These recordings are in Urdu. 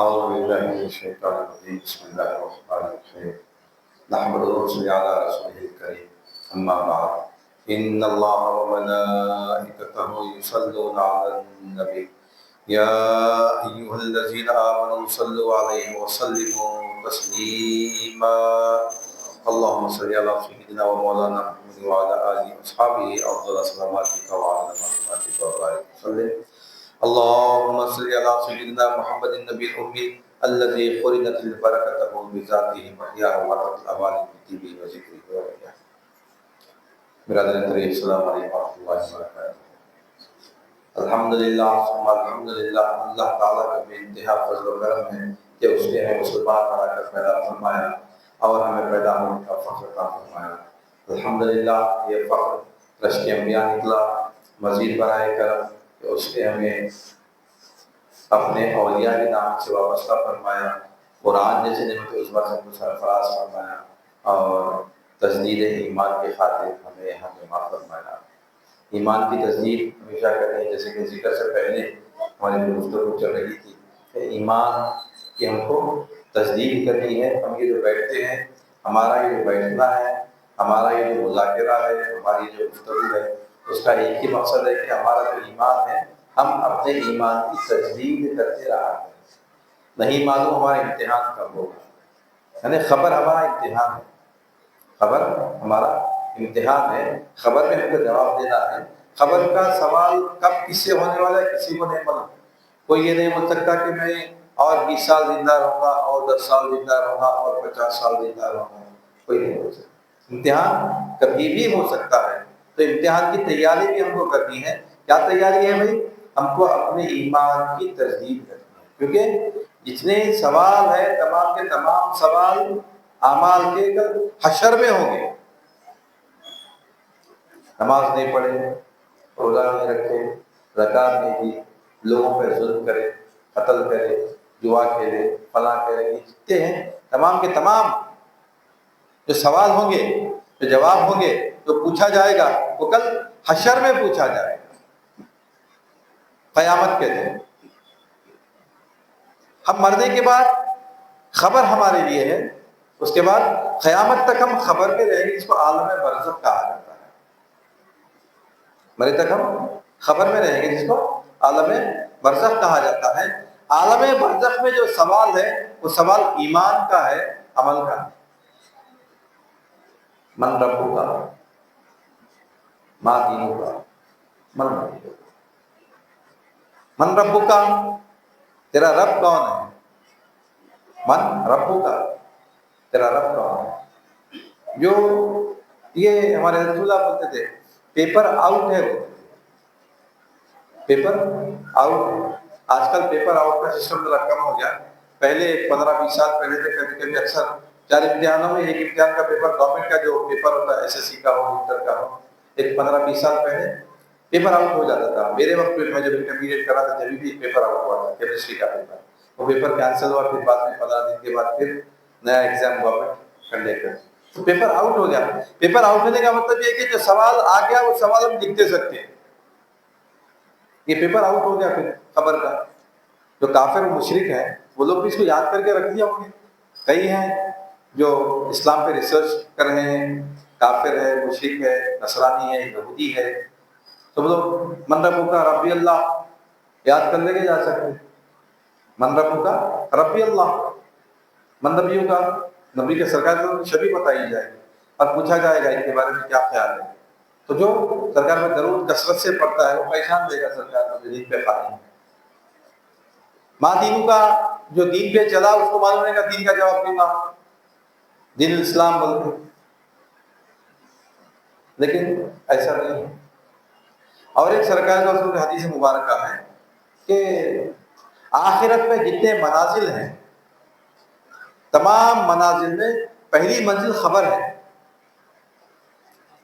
أعوذ بالله من الشيطان الرجيم بسم الله الرحمن الرحيم نحمده ونصلي على رسوله الكريم أما بعد إن الله وملائكته يصلون على النبي يا أيها الذين آمنوا صلوا عليه وسلموا تسليما اللهم صل على سيدنا ومولانا محمد وعلى آله وأصحابه أفضل صلواتك وعلى معلوماتك وبارك وسلم اللهم صل على سيدنا محمد النبي الأمي الذي خلقت البركة بذاته محياه وبركة الأوان بطيبه وذكره ورحمه. برادران کریم السلام علیکم ورحمۃ اللہ وبرکاتہ. الحمدللہ ثم الحمدللہ، اللہ تعالیٰ کا بے انتہا فضل و کرم ہے کہ اس نے ہمیں مسلمان بنا کر پیدا فرمایا اور ہمیں پیدا ہونے کا فخر عطا فرمایا. الحمدللہ یہ فخر رشک انبیاء نکلا، مزید برائے کرم کہ اس نے ہمیں اپنے اولیاء کے نام سے وابستہ فرمایا، قرآن جیسے نعمت عظمیٰ سے ہمیں سرفراز فرمایا اور تجدید ایمان کے خاطر ہمیں یہاں جمع فرمایا. ایمان کی تجدید ہمیشہ کریں، جیسے کہ ذکر سے پہلے ہماری گفتگو چل رہی تھی کہ ایمان کی ہم کو تجدید کرنی ہے. ہم یہ جو بیٹھتے ہیں، ہمارا یہ جو بیٹھنا ہے، ہمارا یہ جو مذاکرہ ہے، ہماری جو گفتگو ہے، اس کا ایک ہی مقصد ہے کہ ہمارا جو ایمان ہے ہم اپنے ایمان کی تجدید کرتے رہا کریں. نہیں معلوم ہمارا امتحان کب ہوگا، یعنی خبر ہمارا امتحان ہے، خبر ہمارا امتحان ہے. خبر میں ہم کو جواب دینا ہے. خبر کا سوال کب کس سے ہونے والا ہے کسی کو نہیں معلوم. کوئی یہ نہیں بول سکتا کہ میں اور 20 سال زندہ رہوں گا اور 10 سال زندہ رہوں گا اور 50 سال زندہ رہوں گا، کوئی نہیں بول سکتا. امتحان کبھی بھی ہو سکتا ہے، تو امتحان کی تیاری بھی ہم کو کرنی ہے. کیا تیاری ہے بھائی؟ ہم کو اپنے ایمان کی تجدید کرنی ہے، کیونکہ جتنے سوال ہیں تمام کے تمام سوال اعمال کے کل حشر میں ہوں گے. نماز نہیں پڑھے، روزہ نہیں رکھے، زکوٰۃ نہیں دی، لوگوں پہ ظلم کرے، قتل کرے، جوا کھیلے، فلاں کرے، یہ جتنے ہیں تمام کے تمام جو سوال ہوں گے، جو جواب ہوں گے، جو پوچھا جائے گا، وہ کل حشر میں پوچھا جائے گا، قیامت کے دن. ہم مرنے کے بعد خبر ہمارے لیے ہے، اس کے بعد قیامت تک ہم خبر میں رہیں گے، جس کو عالم برزخ کہا جاتا ہے. مرے تک ہم خبر میں رہیں گے، جس کو عالم برزخ کہا جاتا ہے. عالم برزخ میں جو سوال ہے وہ سوال ایمان کا ہے، عمل کا ہے. من ربک ما دینک من نبیک. من ربک، تیرا رب کون ہے؟ من ربک، تیرا رب کون ہے؟ جو یہ ہمارے رسول اللہ بولتے تھے پیپر آؤٹ ہے، وہ پیپر آؤٹ ہے. آج کل پیپر آؤٹ کا سسٹم ذرا کم ہو گیا. پہلے 15-20 سال پہلے سے کبھی کبھی اکثر 4 امتحانوں میں ایک امتحان کا پیپر گورنمنٹ کا جو پیپر ہوتا ہے SSC کا ہو، انٹر کا ہو، ایک 15-20 سال پہلے پیپر آؤٹ ہو جاتا تھا. میرے وقت میں جب انٹرمیڈیٹ کرا تھا جبھی بھی پیپر آؤٹ ہوا تھا، کیمسٹری کا پیپر. وہ پیپر کینسل ہوا، پھر بعد میں 15 دن کے بعد پھر نیا ایگزام گورنمنٹ کنڈکٹ کر. تو پیپر آؤٹ ہو گیا. پیپر آؤٹ ہونے کا مطلب یہ ہے کہ جو سوال آ گیا وہ سوال ہم لکھ دے سکتے ہیں. یہ پیپر آؤٹ ہو گیا پھر خبر کا. جو کافر و مشرک ہیں وہ لوگ بھی اس کو یاد کر کے رکھ دیا ہوں گے. کئی ہیں جو اسلام پہ ریسرچ کر رہے ہیں، کافر ہے، مشرک ہے، نصرانی ہے، یہودی ہے. سب لوگ من ربک کا ربی اللہ یاد کر لے کے جا سکتے. من ربک کا ربی اللہ، من نبیوں کا، نبی کے سرکار کو شبی بتائی جائے گی اور پوچھا جائے گا ان کے بارے میں کیا خیال ہے. تو جو سرکار میں درود کثرت سے پڑھتا ہے وہ پہچان دے گا سرکار جو دین پہ قائم ہے. ماں دینوں کا جو دین پہ چلا اس کو معلوم ہے گا دین کا جواب دوں گا، دین اسلام بولتے. لیکن ایسا نہیں ہے. اور ایک سرکار کا رسول کی حدیث مبارکہ ہے کہ آخرت میں جتنے منازل ہیں تمام منازل میں پہلی منزل خبر ہے،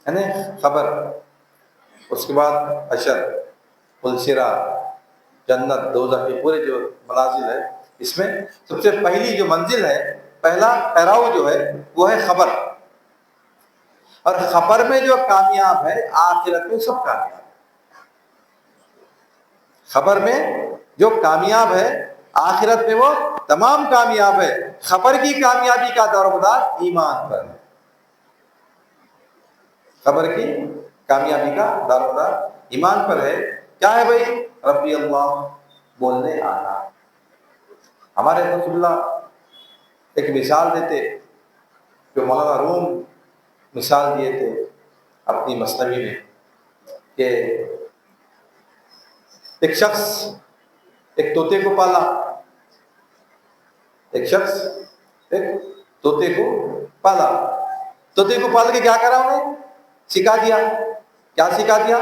یعنی خبر. اس کے بعد حشر، پلسرات، جنت، دوزخ، یہ پورے جو منازل ہے اس میں سب سے پہلی جو منزل ہے، پہلا پیراؤ جو ہے وہ ہے خبر. اور خبر میں جو کامیاب ہے آخرت میں سب کامیاب ہے. خبر میں جو کامیاب ہے آخرت میں وہ تمام کامیاب ہے۔ خبر کی کامیابی کا دارومدار ایمان پر ہے، خبر کی کامیابی کا دارومدار ایمان پر ہے۔ کیا ہے بھائی؟ ربی اللہ، بولنے آنا۔ ہمارے رسول اللہ ایک مثال دیتے، جو مولانا روم مثال دیے تھے اپنی مثنوی میں، کہ ایک شخص ایک طوطے کو پالا، ایک شخص ایک طوطے کو پالا، طوطے کو پال کے کیا کرا انہیں؟ سکھا دیا۔ کیا سکھا دیا؟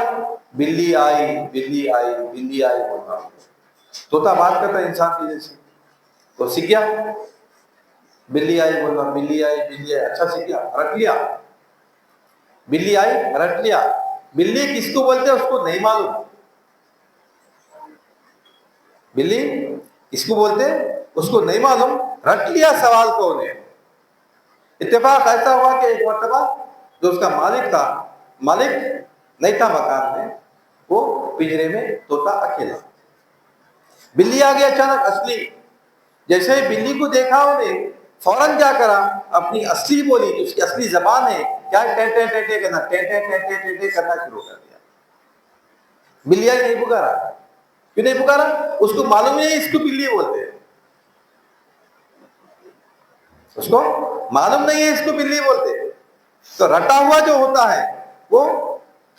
بلی آئی بلی آئی بلی آئی بولنا۔ طوطا بات کرتا ہے انسان کی جیسے، تو سیکھ گیا بلی آئی بولنا، بلی آئی بلی آئی، اچھا سیکھ گیا، رٹ لیا، بلی آئی رٹ لیا۔ بلی کس کو بولتے ہیں اس کو نہیں معلوم، بلی کس کو بولتے اس کو نہیں معلوم، رٹ لیا سوال کو انہیں۔ اتفاق ایسا ہوا کہ ایک مرتبہ جو اس کا مالک تھا، مالک نہیں تھا مکان میں، وہ پنجرے میں طوطا اکیلا، بلی آ گیا اچانک اصلی۔ جیسے ہی بلی کو دیکھا انہیں، فوراً کیا کرا؟ اپنی اصلی بولی جو اس کی اصلی زبان ہے، کیا ٹے ٹے ٹے ٹے کرنا، ٹے ٹے ٹے ٹے ٹے ٹے کرنا شروع کر دیا۔ بلی آئی نہیں پکارا، کیوں نہیں پکارا؟ اس کو معلوم نہیں اس کو بلی بولتے ہیں، اس کو معلوم نہیں ہے اس کو بلی بولتے۔ تو رٹا ہوا جو ہوتا ہے وہ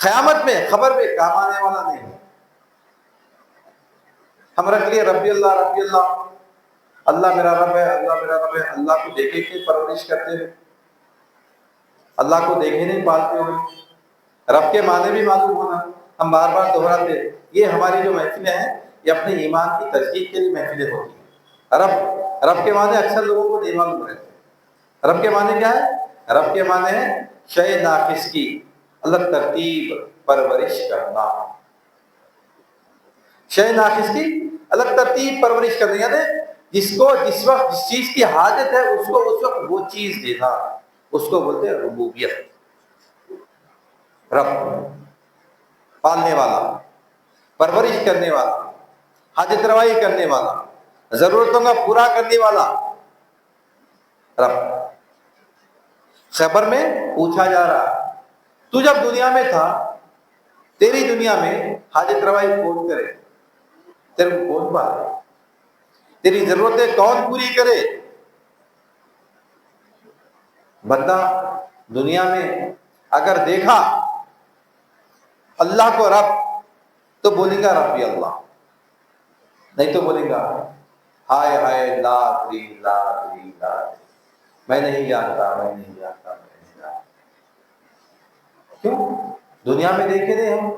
قیامت میں خبر میں کام آنے والا نہیں ہے۔ ہم رکھ لیے ربی اللہ ربی اللہ، اللہ میرا رب ہے، اللہ میرا رب ہے، اللہ کو دیکھے کے پرورش کرتے ہوئے، اللہ کو دیکھے نہیں پالتے ہوئے، رب کے معنی بھی معلوم ہونا۔ ہم بار بار دہراتے، یہ ہماری جو محفلیں ہیں یہ اپنے ایمان کی تجدید کے لیے محفلیں ہوتی ہیں۔ رب کے معنی اکثر لوگوں کو نہیں معلوم رہتے۔ رب کے معنی کیا ہے؟ رب کے معنی ہے شے ناقص کی الگ ترتیب پرورش کرنا، شے ناقص کی الگ ترتیب پرورش کرنا، یعنی جس کو جس وقت جس چیز کی حاجت ہے اس کو اس وقت وہ چیز دینا، اس کو بولتے ہیں ربوبیت۔ رب پالنے والا، پرورش کرنے والا، حاجت روائی کرنے والا، ضرورتوں کا پورا کرنے والا رب۔ خبر میں پوچھا جا رہا، تو جب دنیا میں تھا، تیری دنیا میں حاجت روائی کون کرے؟ تیرے کو کون پالے؟ تیری ضرورتیں کون پوری کرے؟ بندہ دنیا میں اگر دیکھا اللہ کو رب تو بولے گا ربی اللہ، نہیں تو بولے گا ہائے ہائے لا ادری لا ادری لا ادری، میں نہیں جانتا میں نہیں جانتا میں نہیں جانتا۔ کیوں؟ دنیا میں دیکھے نہیں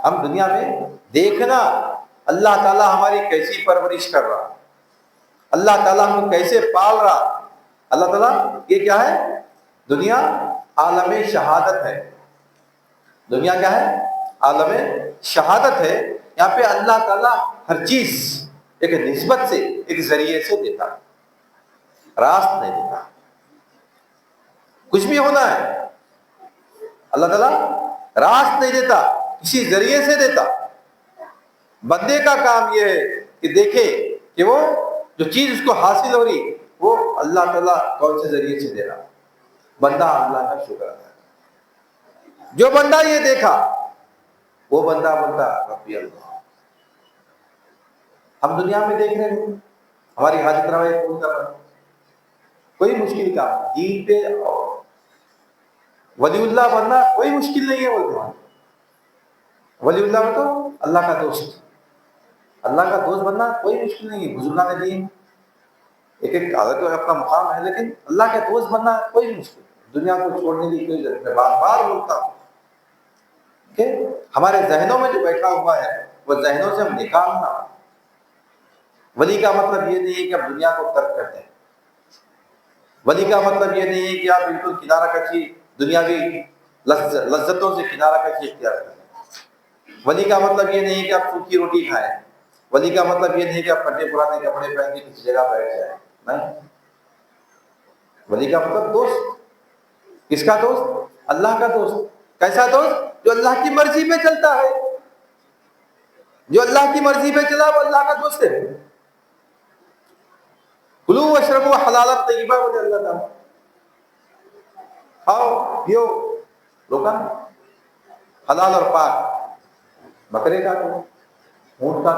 ہم دنیا میں دیکھنا اللہ تعالیٰ ہماری کیسی پرورش کر رہا، اللہ تعالیٰ ہم کو کیسے پال رہا۔ اللہ تعالیٰ یہ کیا ہے؟ دنیا عالم شہادت ہے، دنیا کیا ہے؟ عالم شہادت ہے۔ یہاں پہ اللہ تعالیٰ ہر چیز ایک نسبت سے، ایک ذریعے سے دیتا، راست نہیں دیتا۔ کچھ بھی ہونا ہے اللہ تعالیٰ راست نہیں دیتا، کسی ذریعے سے دیتا۔ بندے کا کام یہ ہے کہ دیکھے کہ وہ جو چیز اس کو حاصل ہو رہی وہ اللہ تعالیٰ کون سے ذریعے سے دے رہا، بندہ اللہ کا شکر ادا کرے۔ جو بندہ یہ دیکھا وہ بندہ بولتا ربی اللہ۔ ہم دنیا میں دیکھ رہے ہیں ہماری حاجت روائی کون کر رہا، کوئی مشکل کام دین پہ ولی اللہ بننا کوئی مشکل نہیں ہے۔ بولتے ہیں ولی اللہ تو اللہ کا دوست، اللہ کا دوست بننا کوئی مشکل نہیں ہے۔ بزرگان دین ایک ایک عادت اپنا مقام ہے، لیکن اللہ کے دوست بننا کوئی مشکل نہیں۔ دنیا کو چھوڑنے کی کوئی ضرورت ہے۔ بار بار بولتا ہوں کہ ہمارے ذہنوں میں جو بیٹھا ہوا ہے وہ ذہنوں سے ہم نکالنا۔ ولی کا مطلب یہ نہیں ہے کہ آپ دنیا کو ترک کر دیں، ولی کا مطلب یہ نہیں ہے کہ آپ بالکل کنارہ کشی دنیاوی لذتوں سے کنارہ کشی اختیار کریں۔ ولی کا مطلب یہ نہیں کہ آپ سوکھی روٹی کھائیں، ولی کا مطلب یہ نہیں کہ آپ پھٹے پرانے کپڑے پہن کے کسی جگہ بیٹھ جائیں، نہیں۔ ولی کا مطلب دوست، کس کا دوست؟ اللہ کا دوست۔ کیسا دوست؟ جو اللہ کی مرضی پہ چلتا ہے۔ جو اللہ کی مرضی پہ چلا وہ اللہ کا دوست ہے. کلو واشربوا حلالا طیبا بولے اللہ تعالیٰ. کھاؤ پیو روکا حلال اور پاک. بکرے کا تو اونٹ کا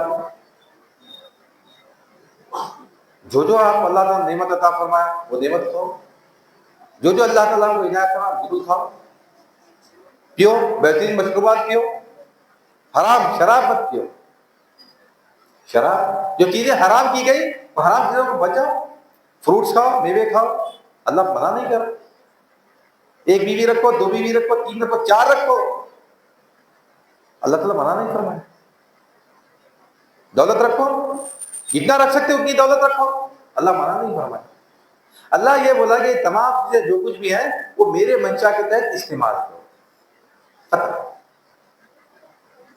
تو جو آپ اللہ تعالیٰ نعمت عطا فرمایا وہ نعمت کھاؤ. جو اللہ تعالیٰ کو عنایت فرمایا وہ کھاؤ پیو. بہترین مشروبات پیو. حرام شراب مت پیو. شراب جو چیزیں حرام کی گئی وہ حرام چیزوں کو بچاؤ. فروٹس کھاؤ میوے کھاؤ. اللہ منع نہیں کر. ایک بیوی رکھو 2 بیوی رکھو 3 رکھو 4 رکھو. اللہ تعالیٰ منع نہیں فرمائے. دولت رکھو جتنا رکھ سکتے اتنی دولت رکھو. اللہ منع نہیں فرمائے. اللہ یہ بولا کہ تمام چیزیں جو کچھ بھی ہیں وہ میرے منشا کے تحت استعمال کرو.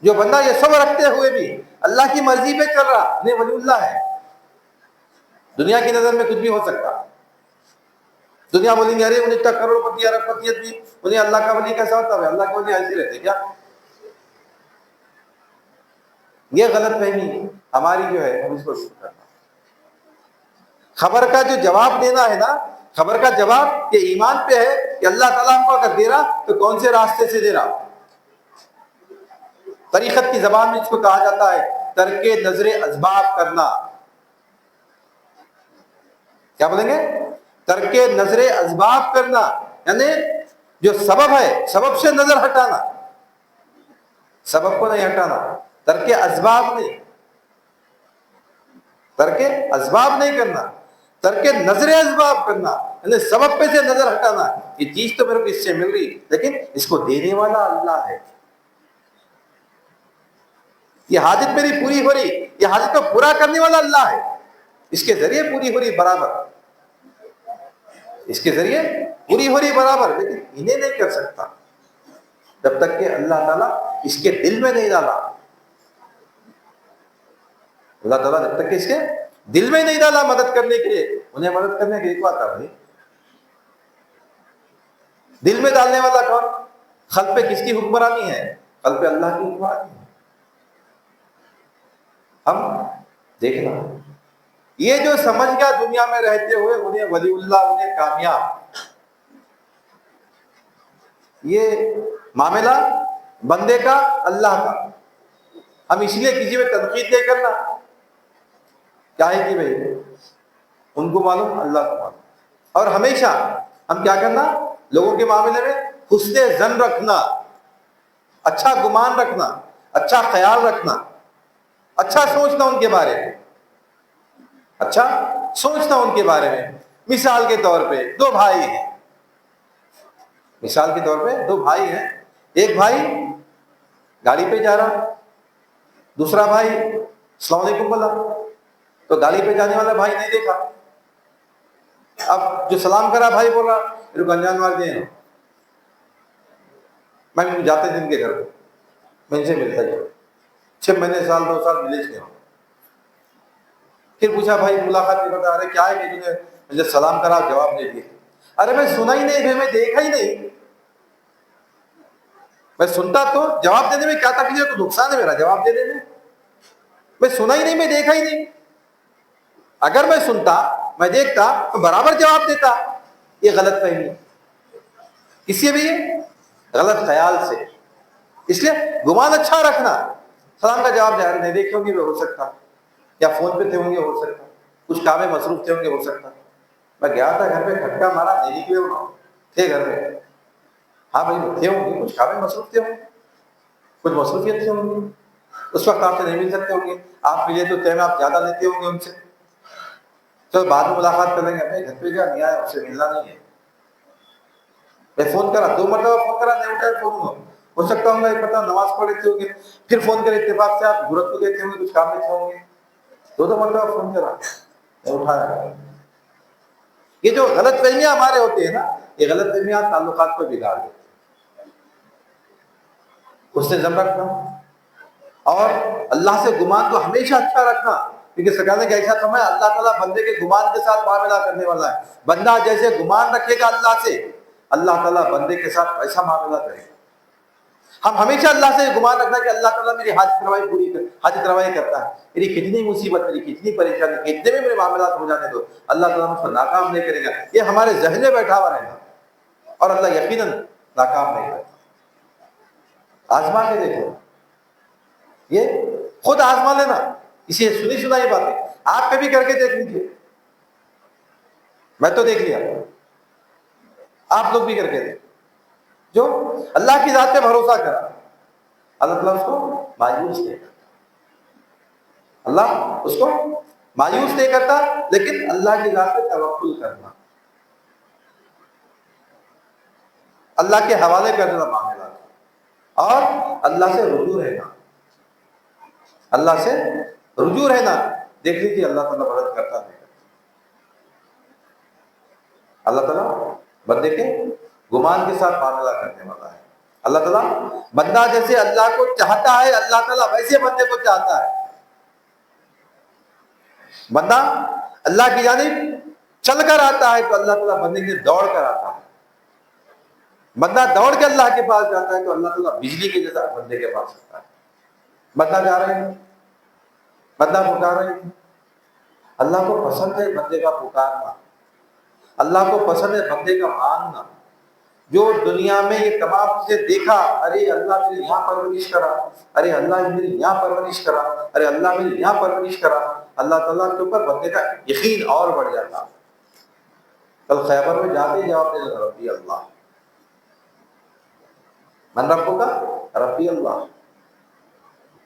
جو بندہ یہ سب رکھتے ہوئے بھی اللہ کی مرضی پہ چل رہا انہیں ولی اللہ ہے. دنیا کی نظر میں کچھ بھی ہو سکتا. دنیا بولیں گے ارے انہیں اتنا کروڑ پتی ارب پتیت بھی انہیں اللہ کا ولی کیسا ہوتا ہے. اللہ کے ولی ایسے رہتے کیا؟ یہ غلط فہمی ہماری جو ہے ہم اس کو شروع کرنا. خبر کا جو جواب دینا ہے نا, خبر کا جواب یہ ایمان پہ ہے کہ اللہ تعالیٰ ہم کو اگر دے رہا تو کون سے راستے سے دے رہا. طریقت کی زبان میں اس کو کہا جاتا ہے ترک نظر اسباب کرنا. کیا بولیں گے؟ ترک نظر اسباب کرنا, یعنی جو سبب ہے سبب سے نظر ہٹانا. سبب کو نہیں ہٹانا. ترک اسباب نہیں, ترک اسباب نہیں کرنا, ترک نظر اسباب کرنا, یعنی سبب پہ سے نظر ہٹانا. یہ چیز تو میرے کو اس سے مل رہی لیکن اس کو دینے والا اللہ ہے. یہ حاجت میری پوری ہو رہی, یہ حاجت کو پورا کرنے والا اللہ ہے. اس کے ذریعے پوری ہو رہی برابر, اس کے ذریعے پوری ہو رہی برابر, لیکن انہیں نہیں کر سکتا جب تک کہ اللہ تعالیٰ اس کے دل میں نہیں ڈالا. اللہ تعالیٰ جب تک کہ اس کے دل میں نہیں ڈالا مدد کرنے کے لیے, انہیں مدد کرنے کی ایک بات ہے بھائی. دل میں ڈالنے والا کون؟ خلق پہ کس کی حکمرانی ہے؟ خلق پہ اللہ کی حکمرانی ہے. ہم دیکھنا یہ جو سمجھ گیا دنیا میں رہتے ہوئے انہیں ولی اللہ, انہیں کامیاب, یہ معاملہ بندے کا اللہ کا. ہم اس لیے کسی میں تنقید نہیں کرنا کیا ہے کہ بھائی ان کو معلوم اللہ کو معلوم. اور ہمیشہ ہم کیا کرنا لوگوں کے معاملے میں حسن ظن رکھنا, اچھا گمان رکھنا, اچھا خیال رکھنا, اچھا سوچنا ان کے بارے میں, اچھا سوچنا ان کے بارے میں. مثال کے طور پہ 2 بھائی ہیں, مثال کے طور پہ 2 بھائی ہیں. ایک بھائی گاڑی پہ جا رہا, دوسرا بھائی السلام علیکم بولا تو گاڑی پہ جانے والا بھائی نہیں دیکھا. اب جو سلام کرا بھائی بول رہا میرے کو انجان مار دیں, میں جاتے تھے ان کے گھر پہ, میں ان سے ملتا جاؤ 6 مہینے سال 2 سال ملے سے ہوں. پھر پوچھا بھائی ملاقات کی بتا, ارے کیا ہے کہ تم نے مجھے سلام کرا جواب نہیں دیا. ارے میں سنا ہی نہیں, میں دیکھا ہی نہیں. میں سنتا تو جواب دینے میں کیا تکلیف ہے, تو نقصان ہے میرا جواب دینے میں. میں سنا ہی نہیں, میں دیکھا ہی نہیں. اگر میں سنتا میں دیکھتا تو برابر جواب دیتا. یہ غلط فہمی اس سے بھی غلط خیال سے. اس لیے گمان اچھا رکھنا. سلام کا جواب دے, نہیں دیکھے ہوں گے ہو سکتا, یا فون پہ تھے ہوں گے ہو سکتا, کچھ کام میں مصروف تھے ہوں گے ہو سکتا. میں گیا تھا گھر پہ کھٹکا مارا, نہیں نکلے ہو تھے گھر پہ. ہاں بھائی تھے ہوں گے, کچھ کام میں مصروف تھے ہوں گے, کچھ مصروفیت تھے ہوں گے, اس وقت آپ سے نہیں مل سکتے ہوں گے. آپ ملے تو ٹائم آپ زیادہ لیتے ہوں گے ان سے. چلو بعد میں ملاقات کر لیں گے. اپنے گھر پہ کیا نہیں آیا, اس سے ملنا نہیں ہے. میں فون کرا 2 مرتبہ فون کرا, نہیں اٹھایا فون. ہو سکتا ہوں گا ایک پتہ نماز پڑھ لیتے ہوں گے, پھر فون کرے اتفاق سے آپ گورکھپور گئے تھے ہوں گے, کچھ کام میں تھے ہوں گے. 2 مرتبہ فون کرا نہیں اٹھایا. یہ جو غلط فہمیاں ہمارے ہوتے ہیں نا, یہ غلط فہمیاں تعلقات کو بگاڑ دیتے ہیں. اس سے ضم رکھنا اور اللہ سے گمان کو ہمیشہ اچھا رکھنا, کیونکہ سرکار نے ایسا فرمایا اللہ تعالیٰ بندے کے گمان کے ساتھ معاملہ کرنے والا ہے. بندہ جیسے گمان رکھے گا اللہ سے, اللہ تعالیٰ بندے کے ساتھ ایسا معاملہ کرے گا. ہم ہمیشہ اللہ سے گمان رکھنا کہ اللہ تعالیٰ میری حاجت روائی کرتا ہے، میری کتنی مصیبت، میری کتنی پریشانی، کتنے بھی میرے معاملات ہو جانے دو، اللہ تعالیٰ مجھ کو ناکام نہیں کرے گا، یہ ہمارے ذہن میں بیٹھا ہوا رہے گا، اور اللہ یقیناً ناکام نہیں کرتا۔ آزما کے دیکھو، یہ خود آزما لینا، اسے سنی سنائی باتیں آپ کبھی کر کے دیکھ لیجیے، میں تو دیکھ لیا، آپ لوگ بھی کر کے دیکھ۔ جو اللہ کی ذات پہ بھروسہ کرا، اللہ تعالیٰ اس کو مایوس نہیں کرتا، اللہ اس کو مایوس نہیں کرتا، لیکن اللہ کی ذات پہ توکل کرنا، اللہ کے حوالے کر دینا معاملات، اور اللہ سے رجوع رہنا، اللہ سے رجوع رہنا، دیکھ لیجیے اللہ تعالیٰ مدد کرتا ہے۔ اللہ تعالیٰ بندے کے گمان کے ساتھ معاملہ کرنے والا ہے۔ اللہ تعالیٰ بندہ جیسے اللہ کو چاہتا ہے، اللہ تعالیٰ ویسے بندے کو چاہتا ہے۔ بندہ اللہ کی جانب چل کر آتا ہے تو اللہ تعالیٰ بندے کے دوڑ کر آتا ہے، بندہ دوڑ کے اللہ کے پاس جاتا ہے تو اللہ تعالیٰ بجلی کے جیسا بندے کے پاس آتا ہے۔ بندہ جا رہے ہیں، بندہ پکار رہے ہیں، اللہ کو پسند ہے بندے کا پکارنا، اللہ کو پسند ہے بندے کا مانگنا۔ جو دنیا میں یہ تمام چیزیں دیکھا، ارے اللہ میری یہاں پرورش کرا، ارے اللہ میری یہاں پرورش کرا، ارے اللہ میری یہاں پرورش کرا، اللہ تعالیٰ کے اوپر بندے کا یقین اور بڑھ جاتا۔ کل خیبر میں جاتے ہی جواب دے دو، ربی اللہ، من ربو کا ربی اللہ،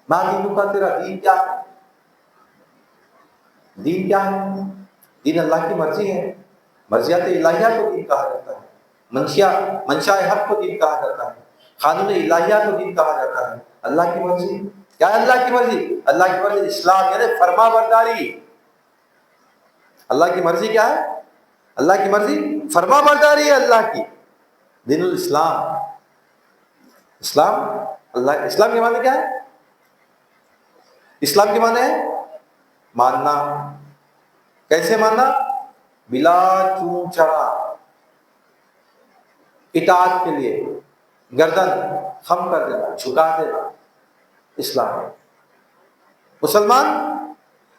ماں دینوں کا تیرا دین کیا ہے؟ دین کیا ہے؟ دین اللہ کی مرضی ہے، مرضیات الہیہ کو دین کہا جاتا ہے، منشاء حق کو دین کہا جاتا ہے، قانون الہیہ کو دین کہا جاتا ہے۔ اللہ کی مرضی کیا ہے؟ اللہ کی مرضی، اللہ کی مرضی اسلام یعنی فرما برداری۔ اللہ کی مرضی کیا ہے؟ اللہ کی مرضی فرما برداری ہے اللہ کی، دین الاسلام۔ اسلام، اللہ اسلام کے معنی کیا ہے؟ اسلام کے معنی ہے ماننا۔ کیسے ماننا؟ بلا چون چرا، اطاعت کے لیے گردن خم کر دینا، جھکا دینا، اسلام ہے۔ مسلمان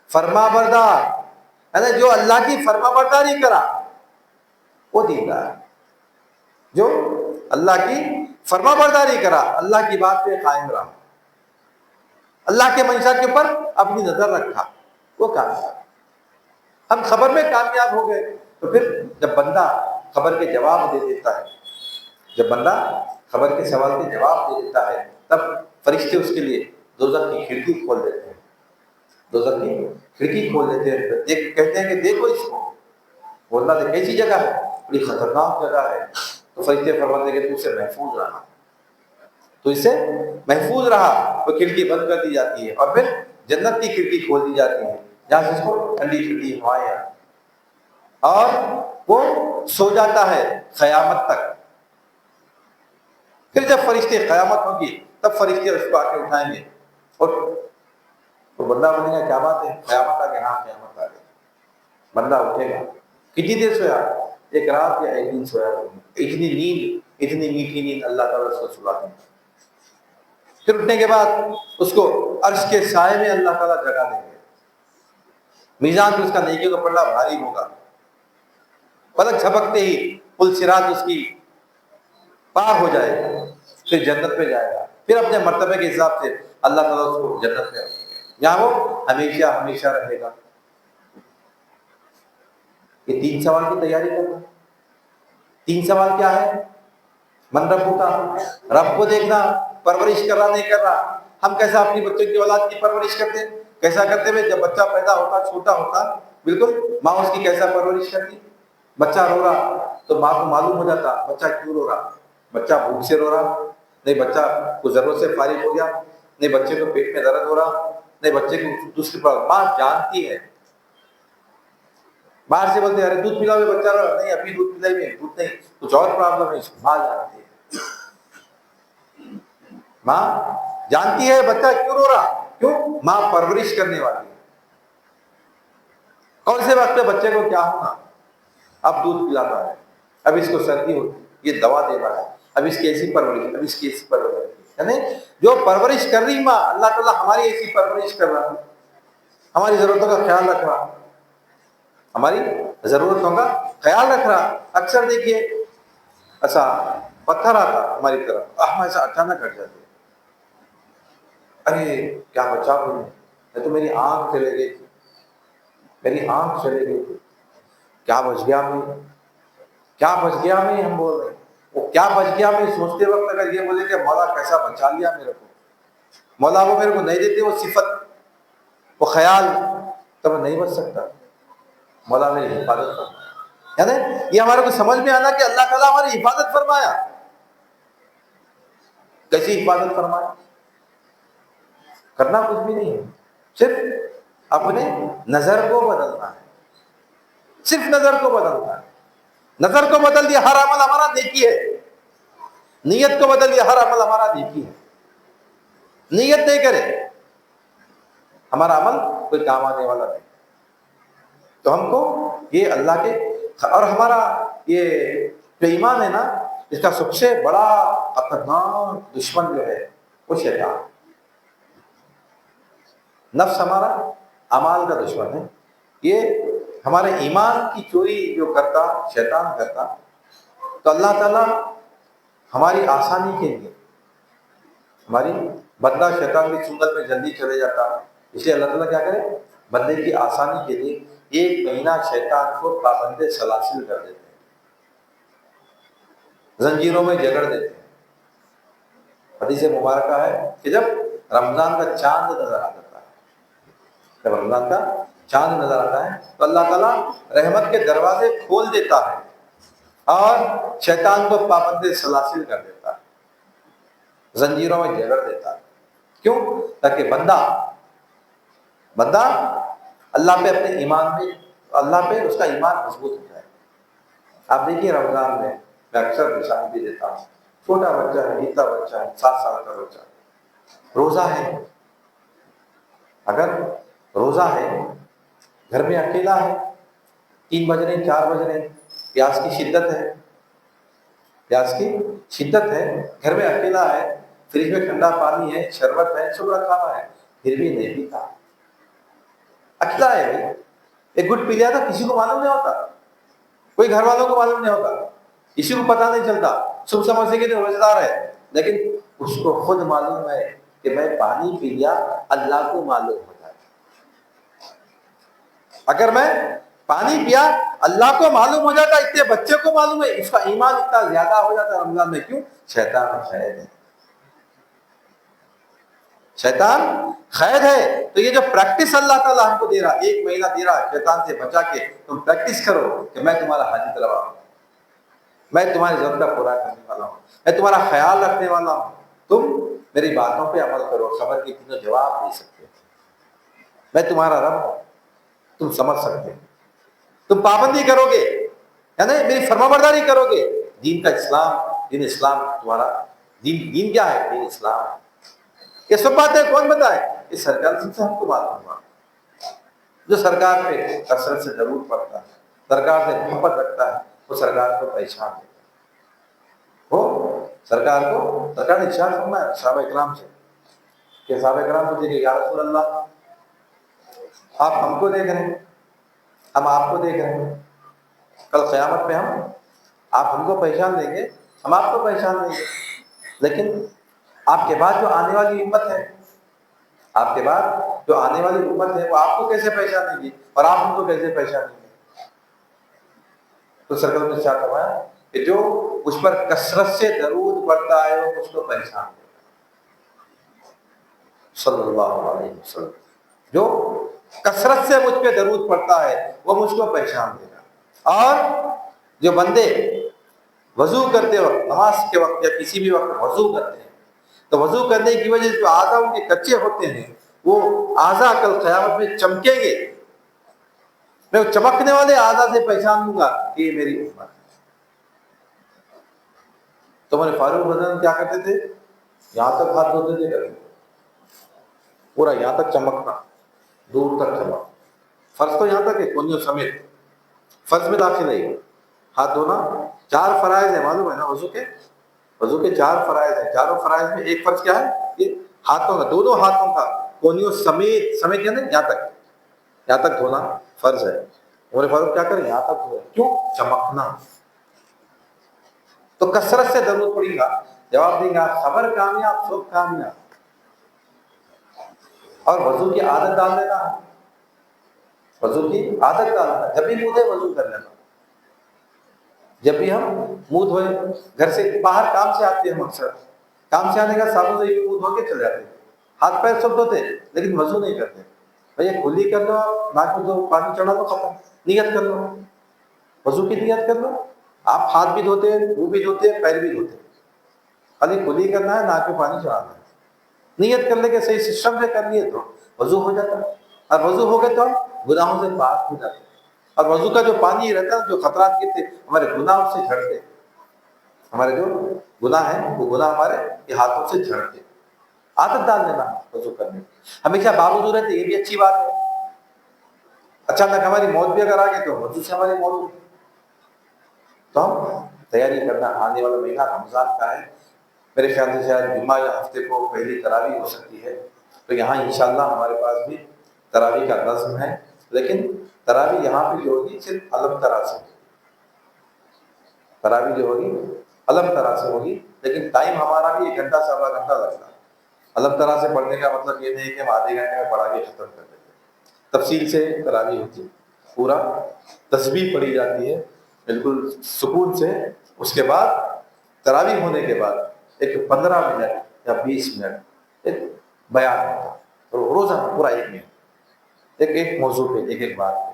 فرما بردار، یعنی جو اللہ کی فرما برداری کرا وہ دیندار ہے، جو اللہ کی فرما برداری کرا، اللہ کی بات پہ قائم رہا، اللہ کے منشا کے اوپر اپنی نظر رکھا، وہ کامیاب۔ ہم خبر میں کامیاب ہو گئے تو پھر جب بندہ خبر کے جواب دے دیتا ہے، جب بندہ خبر کے سوال کے جواب دے دیتا ہے، تب فرشتے اس کے لیے دوزخ کی کھڑکی کھول دیتے ہیں، دوزخ کی کھڑکی کھول دیتے ہیں، کہتے ہیں کہ دیکھو اس کو، وہ اللہ سے کیسی جگہ ہے؟ بڑی خطرناک جگہ ہے۔ تو فرشتے فرماتے ہیں کہ تو اس سے محفوظ رہا، تو اس سے محفوظ رہا، وہ کھڑکی بند کر دی جاتی ہے، اور پھر جنت کی کھڑکی کھول دی جاتی ہے، جہاں سے اس کو ٹھنڈی ٹھنڈی ہوائیں آتی، اور وہ سو جاتا ہے قیامت تک۔ پھر جب فرشتے قیامت ہوگی تب فرشتے اس کو آ کے اٹھائیں گے، اور تو بندہ بنے گا، کیا بات ہے، قیامت آ گئی، ہاں قیامت آ گئی۔ بندہ اٹھے گا، کتنی دیر سویا؟ ایک رات یا ایک دن سویا، اتنی نیند، اتنی میٹھی نیند اللہ تعالیٰ اس کو سلاتے ہیں۔ پھر اٹھنے کے بعد اس کو عرش کے سائے میں اللہ تعالیٰ جگہ دیں گے، میزان پہ اس کا نیکیوں کا پلڑا بھاری ہوگا، پلک جھپکتے ہی پل صراط اس کی پار ہو جائے گا، پھر جنت پہ جائے گا، پھر اپنے مرتبے کے حساب سے اللہ تعالیٰ اس کو جنت میں رکھے گا، جہاں وہ ہمیشہ ہمیشہ رہے گا۔ یہ 3 سوال کی تیاری کرنا۔ 3 سوال کیا ہے؟ من ربو کا، رب کو دیکھنا، پرورش کر رہا نہیں کر رہا۔ ہم کیسا اپنی بچوں کی اولاد کی پرورش کرتے ہیں؟ کیسا کرتے ہوئے جب بچہ پیدا ہوتا، چھوٹا ہوتا، بالکل ماں اس کی کیسا پرورش کرتی، بچہ رو رہا تو ماں کو معلوم ہو جاتا بچہ کیوں رو رہا، بچہ بھوک سے رو رہا، نہیں بچہ کو ضرورت سے فارغ ہو گیا، نہیں بچے کو پیٹ میں درد ہو رہا، نہیں بچے کو دوسری پر، ماں جانتی ہے۔ باہر سے بولتے ہیں ارے دودھ پلاؤ بچہ رہا، نہیں ابھی دودھ پلائی میں، دودھ نہیں، کچھ اور پرابلم ہے، ماں جانتی ہے، ماں جانتی ہے بچہ کیوں رو رہا، کیوں؟ ماں پرورش کرنے والی ہے۔ کون سے وقت پہ بچے کو کیا ہونا، اب دودھ پلاتا ہے، اب اس کو سردی ہوتی، یہ دوا دے رہا ہے، اب اس کی ایسی پرورش، اب اس کی ایسی پرورش، یعنی جو پرورش کر رہی ماں، اللہ تعالیٰ ہماری ایسی پرورش کر رہا ہے، ہماری ضرورتوں کا خیال رکھ رہا، ہماری ضرورتوں کا خیال رکھ رہا۔ اکثر دیکھیے ایسا پتھر آتا ہماری طرف، ہم ایسا اچانک ہٹ جاتے، ارے کیا بچا بولے، میں تو میری آنکھ چلے گئی تھی، میری آنکھ چلے گئی تھی، کیا بچ گیا میں، کیا بچ گیا میں، ہم بول رہے ہیں وہ کیا بچ گیا میں سوچتے وقت اگر یہ بولے کہ مولا کیسا بچا لیا میرے کو، مولا وہ میرے کو نہیں دیتے وہ صفت وہ خیال، تو میں نہیں بچ سکتا، مولا میری حفاظت فرمایا۔ یعنی یہ ہمارے کو سمجھ میں آنا کہ اللہ تعالیٰ ہماری حفاظت فرمایا، کیسی حفاظت فرمایا، کرنا کچھ بھی نہیں ہے، صرف اپنے نظر کو بدلنا ہے، صرف نظر کو بدلنا ہے۔ نظر کو بدل دیا ہر عمل ہمارا نیکی ہے، نیت کو بدل دیا ہر عمل ہمارا نیکی ہے۔ نیت نہیں کرے ہمارا عمل کوئی کام آنے والا نہیں۔ تو ہم کو یہ اللہ کے اور ہمارا یہ جو ایمان ہے نا، اس کا سب سے بڑا خطرناک دشمن جو ہے وہ شیطان، نفس ہمارا اعمال کا دشمن ہے۔ یہ ہمارے ایمان کی چوری جو کرتا شیطان کرتا، تو اللہ تعالیٰ ہماری آسانی کے لیے ہماری بندہ شیطان کی چنگل میں جلدی چلے جاتا، اس لیے اللہ تعالیٰ کیا کرے، بندے کی آسانی کے لیے 1 مہینہ شیطان کو پابند سلاسل کر دیتے ہیں، زنجیروں میں جگڑ دیتے ہیں۔ حدیث مبارکہ ہے کہ جب رمضان کا چاند نظر آتا ہے، جب رمضان کا چاند نظر آتا ہے تو اللہ تعالیٰ رحمت کے دروازے کھول دیتا ہے اور شیطان کو پابند سلاسل کر دیتا ہے، زنجیروں میں جگڑ دیتا ہے۔ کیوں؟ تاکہ بندہ اللہ پہ اپنے ایمان میں، اللہ پہ اس کا ایمان مضبوط ہو جائے۔ آپ دیکھیے رمضان میں اکثر مثال بھی دیتا ہوں، چھوٹا بچہ ہے، اتنا بچہ ہے، 7 سال کا بچہ، روزہ ہے، اگر روزہ ہے، گھر میں اکیلا ہے، 3 بج رہے 4 بج رہے، پیاس کی شدت ہے، پیاس کی شدت ہے، گھر میں اکیلا ہے، فریج میں ٹھنڈا پانی ہے، شربت ہے، سب رکھا ہوا ہے، پھر بھی نہیں پیتا، اکیلا ہے بھائی، ایک گھٹ پی لیا تھا، کسی کو معلوم نہیں ہوتا، کوئی گھر والوں کو معلوم نہیں ہوتا، کسی کو پتہ نہیں چلتا، سب سمجھتے کہ روزہ دار ہے، لیکن اس کو خود معلوم ہے کہ میں پانی پی لیا، اللہ کو معلوم ہوتا ہے۔ اگر میں پانی پیا اللہ کو معلوم ہو جاتا، اتنے بچے کو معلوم ہے، اس کا ایمان اتنا زیادہ ہو جاتا رمضان میں۔ کیوں؟ شیطان قید ہے، شیطان قید ہے۔ تو یہ جو پریکٹس اللہ تعالیٰ ہم کو دے رہا، 1 مہینہ دے رہا شیطان سے بچا کے، تم پریکٹس کرو کہ میں تمہارا حاجت روا ہوں، میں تمہاری ضرورت کا پورا کرنے والا ہوں، میں تمہارا خیال رکھنے والا ہوں، تم میری باتوں پہ عمل کرو، خبر کی تمہیں جواب دے سکتے ہو، میں تمہارا رب ہوں، تم سمجھ سکتے ہو، تم پابندی کرو گے، یعنی میری فرما برداری کرو گے، دین کا اسلام، دین اسلام تمہارا دین کیا ہے؟ دین اسلام ہے۔ یہ سب باتیں کون بتائے؟ یہ سرکار سے ہم کو معلوم ہوا، جو سرکار پہ کثرت سے درود پڑتا ہے، سرکار سے محبت رکھتا ہے، وہ سرکار کو پہچان دیتا ہے، وہ سرکار نے ارشاد فرمایا صحابہ اکرام سے کہ صحابہ اکرام کو دیکھے، یا رسول اللہ آپ ہم کو دیکھ رہے ہیں، ہم آپ کو دیکھ رہے ہیں، کل قیامت میں آپ ہم کو پہچان دیں گے، ہم آپ کو پہچان دیں گے، لیکن آپ کے بعد جو آنے والی امت ہے، آپ کے بعد جو آنے والی امت ہے، وہ آپ کو کیسے پہچانیں گی اور آپ ان کو کیسے پہچانیں گے؟ تو سرکار نے کیا فرمایا کہ جو اس پر کثرت سے درود پڑتا ہے وہ اس کو پہچان دے گا، صلی اللہ علیہ وسلم، جو کثرت سے مجھ پہ درود پڑتا ہے وہ مجھ کو پہچان دے گا۔ اور جو بندے وضو کرتے وقت، نماز کے وقت یا کسی بھی وقت وضو کرتے ہیں، تو وضو کرنے کی وجہ سے جو اعضاء ان کے کچے ہوتے ہیں، وہ اعضاء کل قیامت میں چمکیں گے، میں وہ چمکنے والے اعضاء سے پہچان لوں گا کہ یہ میری امت ہے۔ تو ہمارے فاروق رضی کیا کرتے تھے؟ یہاں تک ہاتھ دھوتے تھے، کرتے پورا یہاں تک چمکنا، دور تک چمک، فرض تو یہاں تک ہے، کونیوں سمیت فرض میں داخل ہے، ہاتھ دھونا 4 فرائض ہے، معلوم ہے نا وضو کے؟ وضو کے 4 فرائض ہیں، چاروں فرائض میں ایک فرض کیا ہے؟ یہ ہاتھوں کا، دونوں ہاتھوں کا کونیوں سمیت، سمیت یعنی یہاں تک دھونا فرض ہے۔ عمر فاروق کیا کریں؟ یہاں تک دھوئے، کیوں؟ چمکنا۔ تو کثرت سے ضرورت پڑی گا، جواب دیں گا خبر کامیاب سب کامیاب۔ اور وضو کی عادت ڈال دینا ہے، وضو کی عادت ڈال دینا، جب بھی منہ دھوئے وضو کر لینا۔ جب بھی ہم منہ دھوئے، گھر سے باہر کام سے آتے ہیں، اکثر کام سے آنے کا صابن سے منہ دھو کے چلے جاتے ہیں، ہاتھ پیر سب دھوتے لیکن وضو نہیں کرتے۔ بھئی کھلی کر لو، ناک میں دو پانی چڑھا دو، ختم، نیت کر لو، وضو کی نیت کر لو۔ آپ ہاتھ بھی دھوتے ہیں، منہ بھی دھوتے ہیں، پیر بھی دھوتے ہیں، خالی کھلی کرنا ہے، ناک میں پانی چڑھانا ہے، نیت کرنے کے صحیح سسٹم سے کر لیے تو وضو ہو جاتا ہے۔ اور وضو ہو گئے تو ہم گناہوں سے پاک ہو جاتے ہیں۔ اور وضو کا جو پانی رہتا ہے، جو خطرات کے تھے ہمارے گناہ اس سے جھڑتے، ہمارے جو گناہ ہیں وہ گناہ ہمارے یہ ہاتھوں سے جھڑتے۔ عادت ڈال دینا وضو کرنے کی، ہمیشہ بابود رہتے، یہ بھی اچھی بات ہے۔ اچانک ہماری موت بھی اگر آ گئی تو وضو سے ہماری موت ہوگی، تو ہم تیاری کرنا۔ آنے والا مہینہ رمضان کا ہے، میرے خیال سے شاید جمعہ یا ہفتے کو پہلی تراویح ہو سکتی ہے، تو یہاں انشاءاللہ ہمارے پاس بھی تراویح کا نظم ہے، لیکن تراویح یہاں پہ جو ہوگی صرف علم طرح سے، تراویح جو ہوگی علم طرح سے ہوگی، لیکن ٹائم ہمارا بھی 1 گھنٹہ سوا گھنٹہ لگتا ہے۔ علم طرح سے پڑھنے کا مطلب یہ نہیں کہ ہم آدھے گھنٹے میں پڑھا کے ختم کر دیتے، تفصیل سے تراویح ہوتی، پورا تسبیح پڑھی جاتی ہے بالکل سکون سے۔ اس کے بعد تراویح ہونے کے بعد ایک 15 منٹ یا 20 منٹ ایک بیان ہوتا ہے، روزانہ پورا 1 منٹ ایک موضوع پہ، ایک بات پہ۔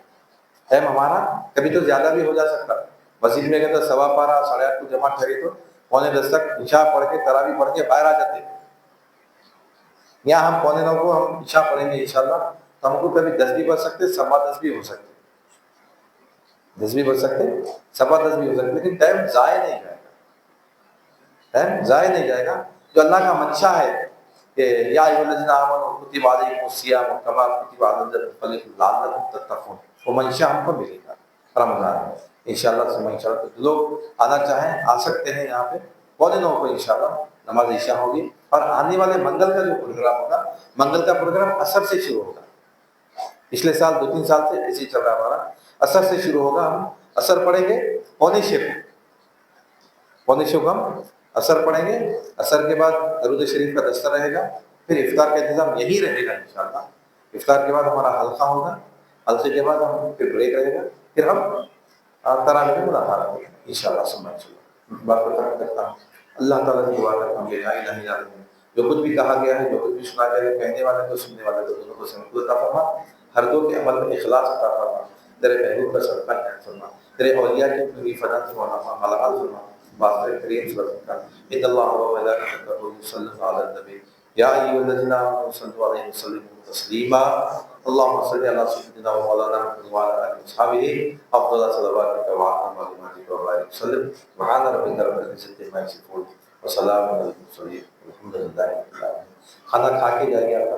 ٹائم ہمارا کبھی تو زیادہ بھی ہو جا سکتا، مسجد میں گئے تو 8:15 8:30 کو جمع ٹھہری تو 9:45 تک عشاء پڑھ کے تراویح پڑھ کے باہر آ جاتے۔ یہاں ہم 8:45 کو ہم عشاء پڑھیں گے انشاءاللہ، تو ہم کو کبھی 10 بھی بچ سکتے، 10:15 بھی ہو سکتے، 10 بھی بچ سکتے، 10:15 بھی ہو سکتے، لیکن ٹائم ضائع نہیں جائے گا، ٹائم ضائع نہیں جائے گا۔ جو اللہ کا منشا ہے کہ یا ایھا الذین آمنوا کتب علیکم الصیام کما کتب علی الذین لعلکم تتقون، وہ منشا ہم کو ملے گا رمضان میں انشاءاللہ۔ سے انشاءاللہ تو لوگ آنا چاہیں آ سکتے ہیں یہاں پہ، 8:45 کو انشاءاللہ نماز عشاء ہوگی۔ اور آنے والے منگل کا جو پروگرام ہوگا، منگل کا پروگرام عصر سے شروع ہوگا۔ پچھلے سال 2-3 سال سے ایسے ہی چل رہا ہمارا، عصر سے شروع ہوگا، ہم عصر پڑھیں گے 5:45 کو ہم عصر پڑھیں گے، عصر کے بعد درود شریف کا دستہ رہے گا، پھر افطار کا انتظام یہی رہے گا انشاءاللہ۔ افطار کے بعد ہمارا حلقہ ہوگا، حلقے کے بعد ہم پھر بریک رہے گا، پھر ہم تراویح میں ملاقات ہوگی انشاءاللہ۔ بات کرتا ہوں، اللہ تعالیٰ سے دعا کرتا ہوں کہ لا الہ الا اللہ، جو کچھ بھی کہا گیا ہے، جو کچھ بھی سنا گیا ہے، کہنے والے کو سننے والے کو دونوں کو سمجھ عطا فرما، ہر دو کے عمل میں اخلاص عطا فرما، تیرے محبوب کا صدقہ عنایت فرما، تیرے اولیاء کی پوری فضا سے ملاقات فرما، واسطہ کریم صلی اللہ علیہ وسلم۔ ان اللہ وملائکتہ یصلون علی النبی یا ایھا الذین آمنوا صلوا علیہ وسلموا تسلیما۔ اللهم صل على سيدنا ومولانا محمد وعلى آله وصحبه افضل صلواتك وعلى وبارك وسلم۔ سبحان ربك رب العزة عما يصفون وسلام على المرسلين والحمد لله رب العالمين۔ کھانا کھا کے جائیے آپ کا